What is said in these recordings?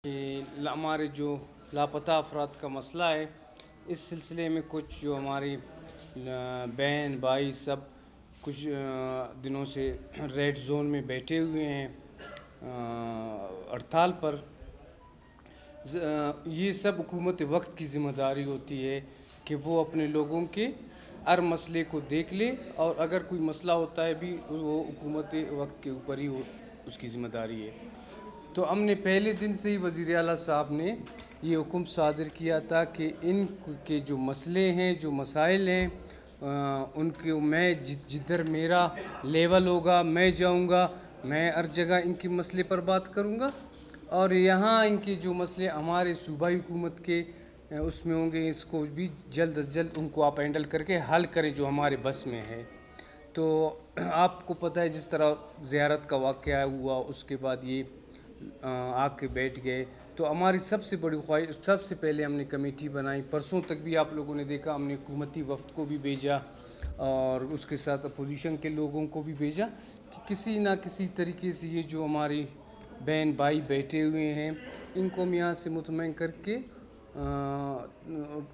کہ ہمارے جو لاپتہ افراد کا مسئلہ ہے، اس سلسلے میں کچھ جو ہماری بہن بھائی سب کچھ دنوں سے ریڈ زون میں بیٹھے ہوئے ہیں ہڑتال پر۔ یہ سب حکومت وقت کی ذمہ داری ہوتی ہے کہ وہ اپنے لوگوں کے ہر مسئلے کو دیکھ لے، اور اگر کوئی مسئلہ ہوتا ہے بھی وہ حکومت وقت کے اوپر ہی اس کی ذمہ داری ہے۔ تو ہم نے پہلے دن سے ہی وزیر اعلیٰ صاحب نے یہ حکم صادر کیا تھا کہ ان کے جو مسئلے ہیں، جو مسائل ہیں، ان کے میں جدھر میرا لیول ہوگا میں جاؤں گا، میں ہر جگہ ان کے مسئلے پر بات کروں گا، اور یہاں ان کے جو مسئلے ہمارے صوبائی حکومت کے اس میں ہوں گے، اس کو بھی جلد از جلد ان کو آپ ہینڈل کر کے حل کریں جو ہمارے بس میں ہے۔ تو آپ کو پتہ ہے جس طرح زیارت کا واقعہ ہوا، اس کے بعد یہ آ کے بیٹھ گئے، تو ہماری سب سے بڑی خواہش، سب سے پہلے ہم نے کمیٹی بنائی۔ پرسوں تک بھی آپ لوگوں نے دیکھا، ہم نے حکومتی وفد کو بھی بھیجا اور اس کے ساتھ اپوزیشن کے لوگوں کو بھی بھیجا کہ کسی نہ کسی طریقے سے یہ جو ہماری بہن بھائی بیٹھے ہوئے ہیں ان کو ہم یہاں سے مطمئن کر کے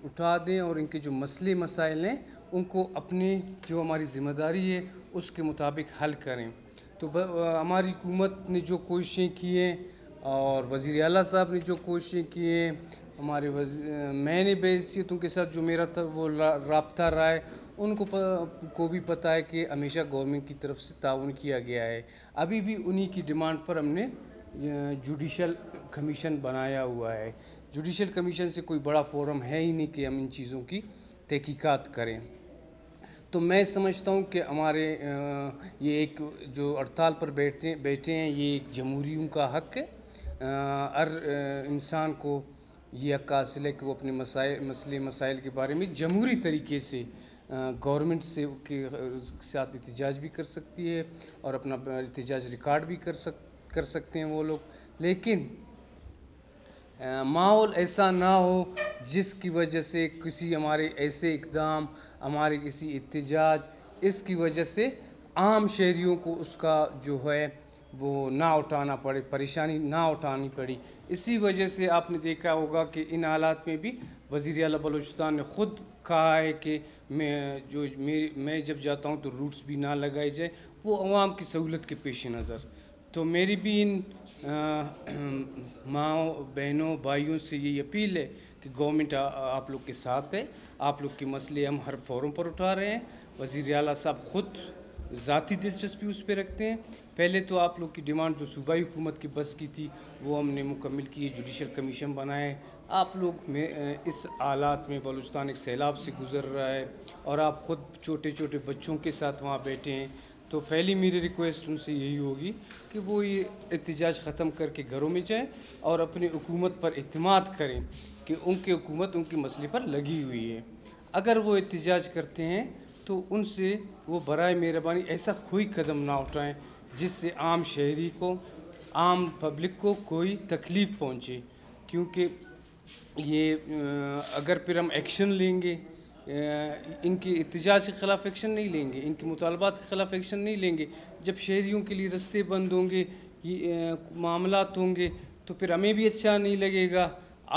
اٹھا دیں، اور ان کے جو مسئلے مسائل ہیں ان کو اپنے جو ہماری ذمہ داری ہے اس کے مطابق حل کریں۔ تو ہماری حکومت نے جو کوششیں کی ہیں اور وزیر اعلیٰ صاحب نے جو کوششیں کی ہیں، ہمارے میں نے بحیثیت ان کے ساتھ جو میرا تھا وہ رابطہ رہا ہے، ان کو بھی پتہ ہے کہ ہمیشہ گورنمنٹ کی طرف سے تعاون کیا گیا ہے۔ ابھی بھی انہی کی ڈیمانڈ پر ہم نے جوڈیشل کمیشن بنایا ہوا ہے۔ جوڈیشل کمیشن سے کوئی بڑا فورم ہے ہی نہیں کہ ہم ان چیزوں کی تحقیقات کریں۔ تو میں سمجھتا ہوں کہ ہمارے یہ ایک جو ہڑتال پر بیٹھے ہیں، یہ ایک جمہوریوں کا حق ہے۔ ہر انسان کو یہ حق حاصل ہے کہ وہ اپنے مسئلے مسائل کے بارے میں جمہوری طریقے سے گورنمنٹ سے کے ساتھ احتجاج بھی کر سکتی ہے، اور اپنا احتجاج ریکارڈ بھی کر سکتے ہیں وہ لوگ، لیکن ماحول ایسا نہ ہو جس کی وجہ سے کسی ہمارے ایسے اقدام، ہمارے کسی احتجاج، اس کی وجہ سے عام شہریوں کو اس کا جو ہے وہ نہ اٹھانا پڑے، پریشانی نہ اٹھانی پڑی۔ اسی وجہ سے آپ نے دیکھا ہوگا کہ ان حالات میں بھی وزیر اعلیٰ بلوچستان نے خود کہا ہے کہ میں جب جاتا ہوں تو روٹس بھی نہ لگائے جائے، وہ عوام کی سہولت کے پیش نظر۔ تو میری بھی ان ماؤں بہنوں بھائیوں سے یہ اپیل ہے کہ گورنمنٹ آپ لوگ کے ساتھ ہے، آپ لوگ کے مسئلے ہم ہر فورم پر اٹھا رہے ہیں۔ وزیر اعلیٰ صاحب خود ذاتی دلچسپی اس پہ رکھتے ہیں۔ پہلے تو آپ لوگ کی ڈیمانڈ جو صوبائی حکومت کی بس کی تھی وہ ہم نے مکمل کی، جوڈیشل کمیشن بنائے۔ آپ لوگ میں اس حالات میں بلوچستان ایک سیلاب سے گزر رہا ہے، اور آپ خود چھوٹے چھوٹے بچوں کے ساتھ وہاں بیٹھے ہیں، تو پہلی میری ریکویسٹ ان سے یہی ہوگی کہ وہ یہ احتجاج ختم کر کے گھروں میں جائیں اور اپنی حکومت پر اعتماد کریں کہ ان کی حکومت ان کے مسئلے پر لگی ہوئی ہے۔ اگر وہ احتجاج کرتے ہیں تو ان سے وہ برائے مہربانی ایسا کوئی قدم نہ اٹھائیں جس سے عام شہری کو، عام پبلک کو کوئی تکلیف پہنچے، کیونکہ یہ اگر پھر ہم ایکشن لیں گے، ان کے احتجاج کے خلاف ایکشن نہیں لیں گے، ان کے مطالبات کے خلاف ایکشن نہیں لیں گے، جب شہریوں کے لیے رستے بند ہوں گے، یہ معاملات ہوں گے، تو پھر ہمیں بھی اچھا نہیں لگے گا،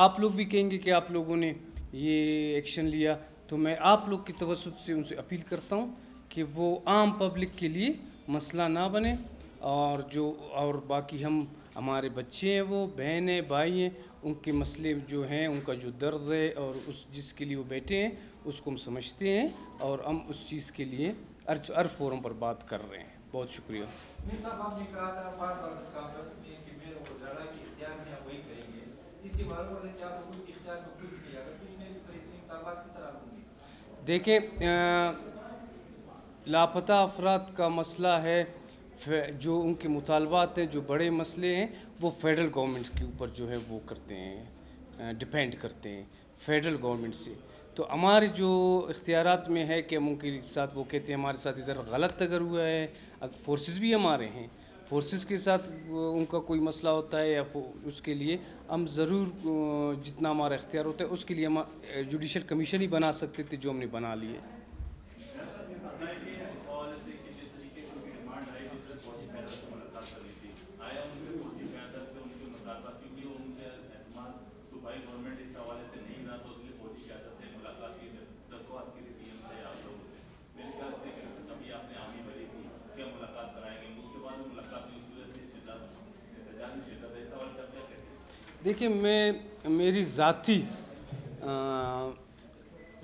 آپ لوگ بھی کہیں گے کہ آپ لوگوں نے یہ ایکشن لیا۔ تو میں آپ لوگ کی توسط سے ان سے اپیل کرتا ہوں کہ وہ عام پبلک کے لیے مسئلہ نہ بنے، اور باقی ہمارے بچے ہیں، وہ بہن ہیں، بھائی ہیں، ان کے مسئلے جو ہیں، ان کا جو درد ہے اور جس کے لیے وہ بیٹھے ہیں اس کو ہم سمجھتے ہیں، اور ہم اس چیز کے لیے ہر فورم پر بات کر رہے ہیں۔ بہت شکریہ۔ صاحب آپ نے کہا تھا پریس کانفرنس میں کہ میرے وزراء کے اختیار میں آپ وہی کریں گے، اس سے معلوم ہوتا ہے کہ آپ کو اختیار میں کچھ نہیں، اگر کچھ نہیں تو اتنی مطالبات کس طرح ہوں گی؟ دیکھیں، لاپتہ افراد کا مسئلہ ہے، جو ان کے مطالبات ہیں، جو بڑے مسئلے ہیں، وہ فیڈرل گورنمنٹ کے اوپر جو ہے وہ کرتے ہیں، ڈیپینڈ کرتے ہیں فیڈرل گورنمنٹ سے۔ تو ہمارے جو اختیارات میں ہے کہ ہم ان کے ساتھ، وہ کہتے ہیں ہمارے ساتھ ادھر غلط اگر ہوا ہے، فورسز بھی ہمارے ہیں، فورسز کے ساتھ ان کا کوئی مسئلہ ہوتا ہے یا اس کے لیے ہم ضرور جتنا ہمارا اختیار ہوتا ہے اس کے لیے ہم جوڈیشل کمیشن ہی بنا سکتے تھے، جو ہم نے بنا لیے۔ دیکھیں میری ذاتی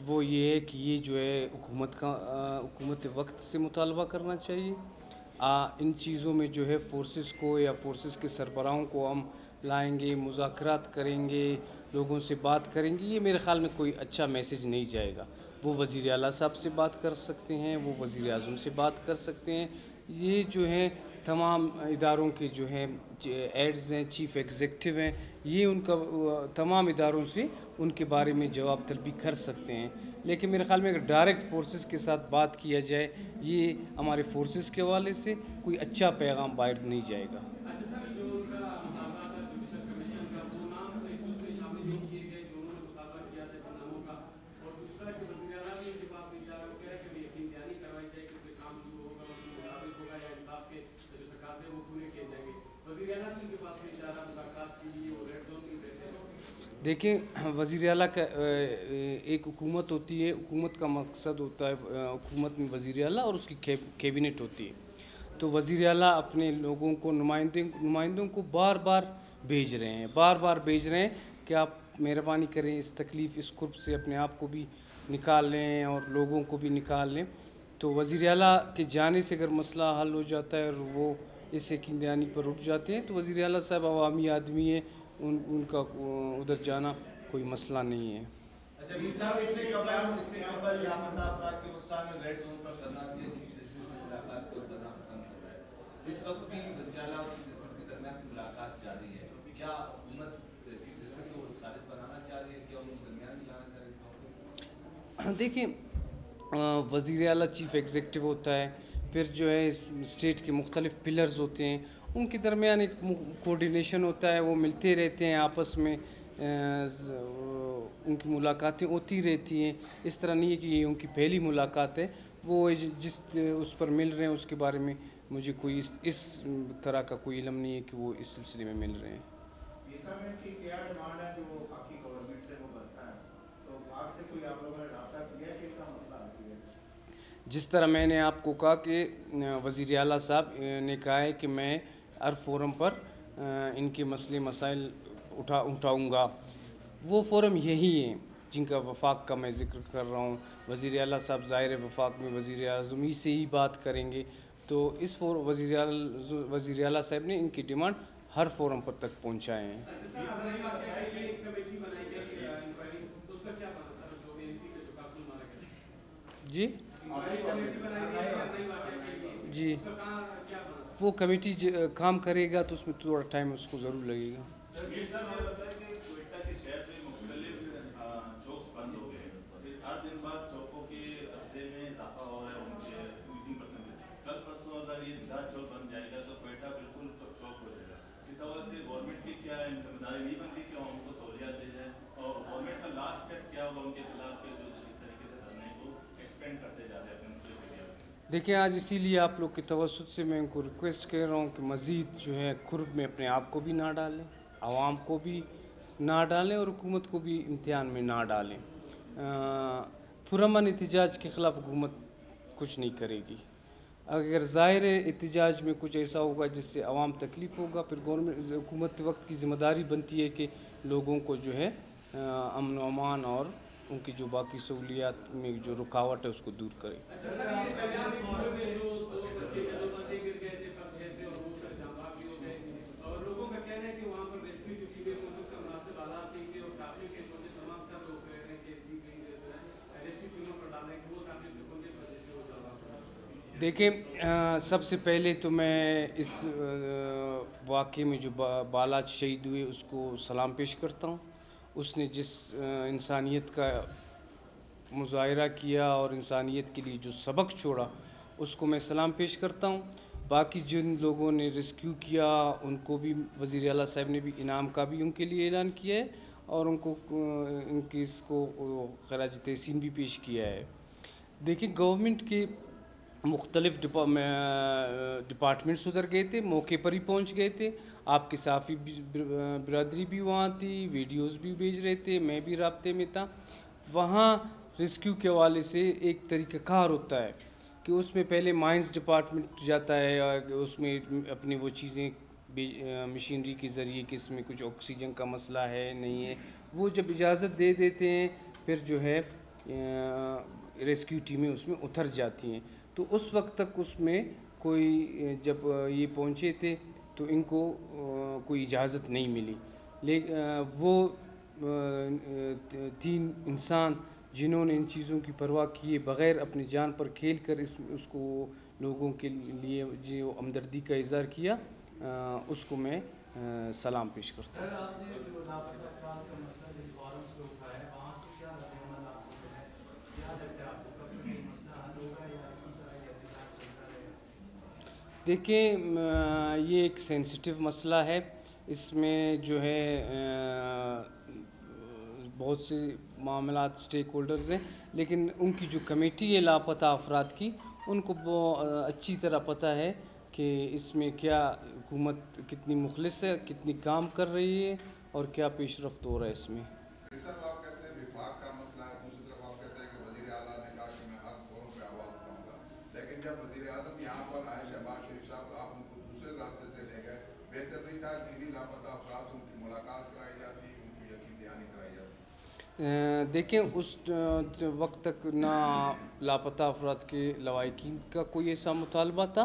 وہ یہ ہے کہ یہ جو ہے حکومت وقت سے مطالبہ کرنا چاہیے. ان چیزوں میں جو ہے فورسز کو یا فورسز کے سربراہوں کو ہم لائیں گے, مذاکرات کریں گے, لوگوں سے بات کریں گے, یہ میرے خیال میں کوئی اچھا میسیج نہیں جائے گا. وہ وزیر اعلیٰ صاحب سے بات کر سکتے ہیں, وہ وزیر اعظم سے بات کر سکتے ہیں. یہ جو ہیں تمام اداروں کے جو ہیں ایڈز ہیں, چیف ایگزیکٹو ہیں, یہ ان کا تمام اداروں سے ان کے بارے میں جواب طلبی کر سکتے ہیں. لیکن میرے خیال میں اگر ڈائریکٹ فورسز کے ساتھ بات کیا جائے, یہ ہمارے فورسز کے حوالے سے کوئی اچھا پیغام باہر نہیں جائے گا. دیکھیں وزیر اعلیٰ کا ایک حکومت ہوتی ہے, حکومت کا مقصد ہوتا ہے حکومت میں وزیر اعلیٰ اور اس کی کیبنٹ ہوتی ہے. تو وزیر اعلیٰ اپنے لوگوں کو نمائندوں کو بار بار بھیج رہے ہیں کہ آپ مہربانی کریں, اس تکلیف اس کرب سے اپنے آپ کو بھی نکال لیں اور لوگوں کو بھی نکال لیں. تو وزیر اعلیٰ کے جانے سے اگر مسئلہ حل ہو جاتا ہے اور وہ اس یقین پر اٹھ جاتے ہیں تو وزیر اعلیٰ صاحب عوامی آدمی ہیں, ان کا ادھر جانا کوئی مسئلہ نہیں ہے. اچھا میر صاحب, اس سے قبل لاپتہ افراد کے نقصان میں ریڈ زون پر دھرنا دیا, چیف جسٹس سے ملاقات کو کرنا پسند کر رہا ہے. اس وقت بھی وزیر اعلیٰ اور چیف جسٹس کے درمیان کی ملاقات جاری ہے. کیا حکومت چیف جسٹس کو سازش بنانا چاہ رہی ہے, کیا ان کو درمیان میں لانا چاہ رہی ہے؟ دیکھیں وزیر اعلیٰ چیف ایگزیکٹو ہوتا ہے, پھر جو ہے اسٹیٹ کے مختلف پلرز ہوتے ہیں, ان کے درمیان ایک کوارڈینیشن ہوتا ہے, وہ ملتے رہتے ہیں آپس میں, ان کی ملاقاتیں ہوتی رہتی ہیں. اس طرح نہیں ہے کہ یہ ان کی پہلی ملاقات ہے. وہ جس اس پر مل رہے ہیں اس کے بارے میں مجھے کوئی اس طرح کا کوئی علم نہیں ہے کہ وہ اس سلسلے میں مل رہے ہیں. جس طرح میں نے آپ کو کہا کہ وزیر اعلیٰ صاحب نے کہا ہے کہ میں ہر فورم پر ان کے مسئلے مسائل اٹھاؤں گا, وہ فورم یہی ہیں جن کا وفاق کا میں ذکر کر رہا ہوں. وزیر اعلیٰ صاحب ظاہر وفاق میں وزیر اعظم ہی سے ہی بات کریں گے, تو اس وزیر اعلیٰ صاحب نے ان کی ڈیمانڈ ہر فورم پر تک پہنچائے ہیں. جی وہ کمیٹی کام کرے گا تو اس میں تھوڑا ٹائم اس کو ضرور لگے گا. دیکھیں آج اسی لیے آپ لوگ کے توسط سے میں ان کو ریکویسٹ کر رہا ہوں کہ مزید جو ہے کرب میں اپنے آپ کو بھی نہ ڈالیں, عوام کو بھی نہ ڈالیں اور حکومت کو بھی امتحان میں نہ ڈالیں. پرامن احتجاج کے خلاف حکومت کچھ نہیں کرے گی. اگر ظاہر احتجاج میں کچھ ایسا ہوگا جس سے عوام تکلیف ہوگا, پھر حکومت وقت کی ذمہ داری بنتی ہے کہ لوگوں کو جو ہے امن و امان اور ان کی جو باقی سہولیات میں جو رکاوٹ ہے اس کو دور کرے. دیکھیں سب سے پہلے تو میں اس واقعے میں جو بالات شہید ہوئے اس کو سلام پیش کرتا ہوں. اس نے جس انسانیت کا مظاہرہ کیا اور انسانیت کے لیے جو سبق چھوڑا اس کو میں سلام پیش کرتا ہوں. باقی جن لوگوں نے ریسکیو کیا ان کو بھی وزیر اعلیٰ صاحب نے بھی انعام کا بھی ان کے لیے اعلان کیا ہے اور ان کو ان کی اس کو خراج تحسین بھی پیش کیا ہے. دیکھیں گورنمنٹ کے مختلف ڈپارٹمنٹس ادھر گئے تھے, موقع پر ہی پہنچ گئے تھے. آپ کی صحافی برادری بھی وہاں تھی, ویڈیوز بھی بھیج رہے تھے, میں بھی رابطے میں تھا. وہاں ریسکیو کے حوالے سے ایک طریقہ کار ہوتا ہے کہ اس میں پہلے مائنز ڈپارٹمنٹ جاتا ہے, اس میں اپنی وہ چیزیں مشینری کے ذریعے کہ اس میں کچھ آکسیجن کا مسئلہ ہے نہیں ہے، وہ جب اجازت دے دیتے ہیں پھر جو ہے ریسکیو ٹیمیں اس میں اتر جاتی ہیں. تو اس وقت تک اس میں کوئی جب یہ پہنچے تھے تو ان کو کوئی اجازت نہیں ملی. وہ 3 انسان جنہوں نے ان چیزوں کی پرواہ کیے بغیر اپنی جان پر کھیل کر اس کو لوگوں کے لیے جو ہمدردی کا اظہار کیا، اس کو میں سلام پیش کرتا ہوں. سر، آپ نے جو لاپتہ افراد کا مسئلہ جن فورمز پہ اٹھایا ہے وہاں سے کیا رد عمل آپ کو ہے؟ کیا لگتا ہے آپ کو کب تک یہ مسئلہ حل ہوگا یا اسی طرح یہ احتجاج چلتا رہے گا؟ دیکھیں، یہ ایک سینسٹیو مسئلہ ہے. اس میں جو ہے بہت سے معاملات سٹیک ہولڈرز ہیں، لیکن ان کی جو کمیٹی ہے لاپتہ افراد کی، ان کو اچھی طرح پتہ ہے کہ اس میں کیا حکومت کتنی مخلص ہے، کتنی کام کر رہی ہے اور کیا پیش رفت ہو رہا ہے اس میں. صاحب آپ کہتے ہیں وفاق کا مسئلہ ہے، دوسری طرف آپ کہتے ہیں کہ وزیر اعلیٰ نے کہا کہ میں ہر فورم پہ آواز اٹھاؤں گا، لیکن جب وزیر اعظم یہاں پر آئے شہباز شریف صاحب تو آپ ان کو دوسرے راستے سے لے گئے. بہتر نہیں تھا کہ انہیں لاپتہ افراد سے ان کی ملاقات کرائی جاتی، ان کی یقین دہانی کرائی جاتی؟ دیکھیں، اس وقت تک نہ لاپتہ افراد کے لواحقین کا کوئی ایسا مطالبہ تھا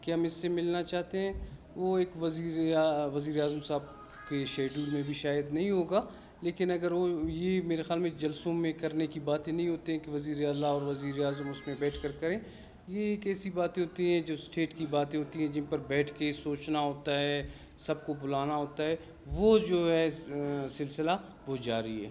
کہ ہم اس سے ملنا چاہتے ہیں. وہ ایک وزیر اعظم صاحب کے شیڈول میں بھی شاید نہیں ہوگا، لیکن اگر وہ یہ میرے خیال میں جلسوں میں کرنے کی باتیں نہیں ہوتی ہیں کہ وزیر اعلیٰ اور وزیر اعظم اس میں بیٹھ کر کریں. یہ ایک ایسی باتیں ہوتی ہیں جو اسٹیٹ کی باتیں ہوتی ہیں جن پر بیٹھ کے سوچنا ہوتا ہے، سب کو بلانا ہوتا ہے. وہ جو ہے سلسلہ وہ جاری ہے.